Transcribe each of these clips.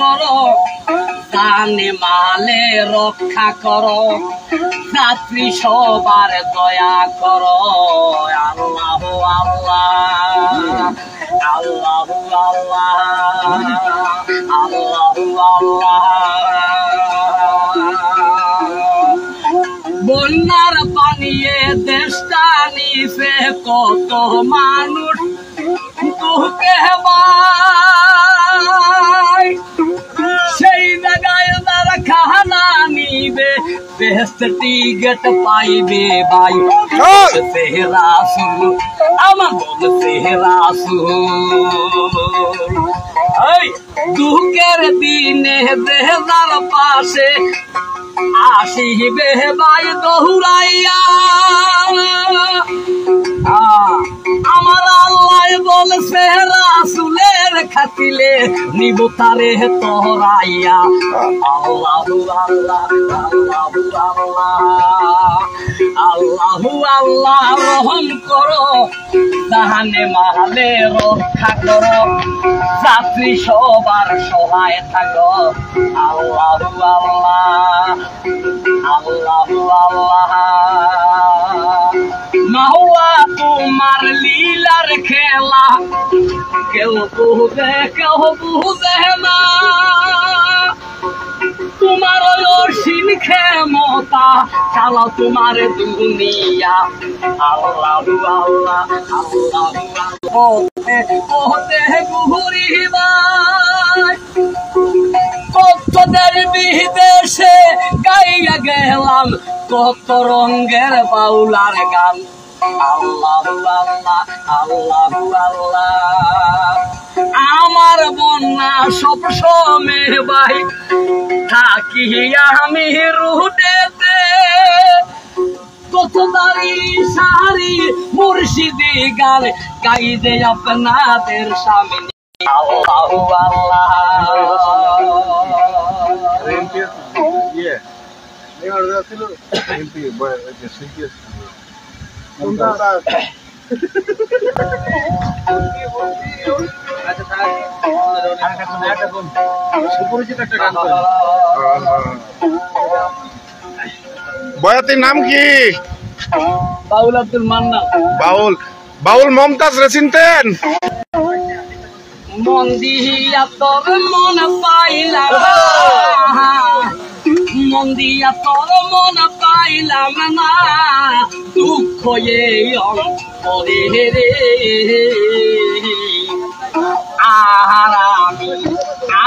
করো, জানে মালে রক্ষা করো, যাত্রী সবার দয়া করো। আল্লাহ আল্লাহ আল্লাহ আল্লাহ আল্লাহ। বন্যার পানিয়ে দেশটা নিছে কত মানুষ তোকে ভাই, সেই জায়গায় তারা খানা নিবে বেহেশত টিকেট পাইবে ভাই। সেহরা সুর আমার বলছে রাসূল, এই দুঃখের দিনে দেহদার পাশে আসিবে ভাই দৌড়াইয়া। আমার আল্লাহ বলছে রাসূলের খাতিলে নিব তারে তোরাইয়া। আল্লাহু আল্লাহ আল্লাহু আল্লাহ আল্লাহু আল্লাহ রহম করো, জাহানে মালে রক্ষা করো, যাত্রী সবার সহায় থাকো। আল্লাহু আল্লাহ আল্লাহু আল্লাহ। মাওলা তোমার লীলার খেলা কেউ বুঝে কেউ বুঝে না, তোমার অসীম ক্ষমতা চালাও তোমার দুনিয়া। আল্লাহু আল্লাহ আল্লাহু ঘুরিবা কত বিদেশে গাইয়া গেলাম কত রঙের বাউলার গান। আল্লাহু আল্লাহ আল্লাহু আল্লাহ। আমার বন্যা সব সময় ভাই থাকি আমি রুটেতে, কত দাড়ি সারি মুর্শিদি গান গাই দে আপনাদের সামনে। আল্লাহু আল্লাহ। বয়াতির নাম কি? বাউল আব্দুল মান্নান। বাউল বাউল মমতাজ রে চিনতেন? মন দিয়া তোর মন পাইলাম, মন দিয়া তোর মন পাইলাম না, দুঃখ এই অন্তরে রে।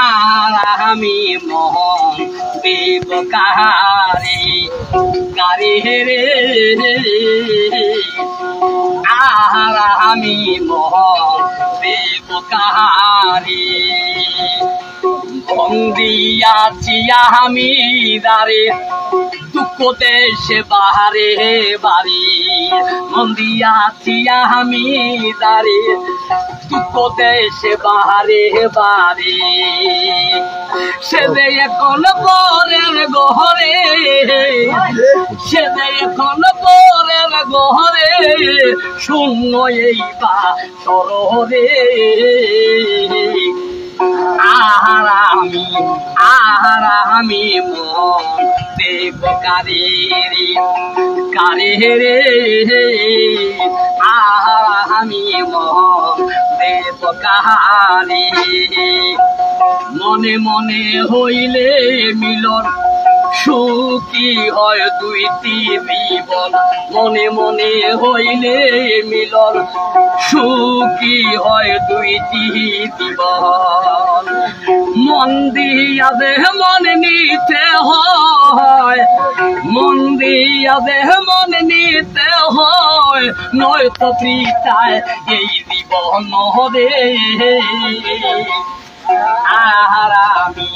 আর আমি মন দেব কাহারে গারে রে। আর আমি মন দেব কাহারে বন্দিয়াছি আমি দারে, দুঃখ দেশে বাহারে বাড়ি। বন্দিয়াছি আমি দারে, দুঃখ দেশে বাহারে বাড়ি। সে দে এখন পরের গহরে, সে দে এখন পরের গহরে, শূন্য এই বা সররে। আর আমি মন দেব কারে রে কারে রে। আর আমি মন দেব কাহারে। মনে মনে হইলে মিলন সুখী হয় দুইটি জীবন। মনে মনে হইলে মিলন সুখী হয় দুইটি জীবন। মন দিয়া দেহ মন নিতে হয়, মন দিয়া দেহ মন নিতে হয়, নয়তো বৃথায় এই জীবন রে। আর আমি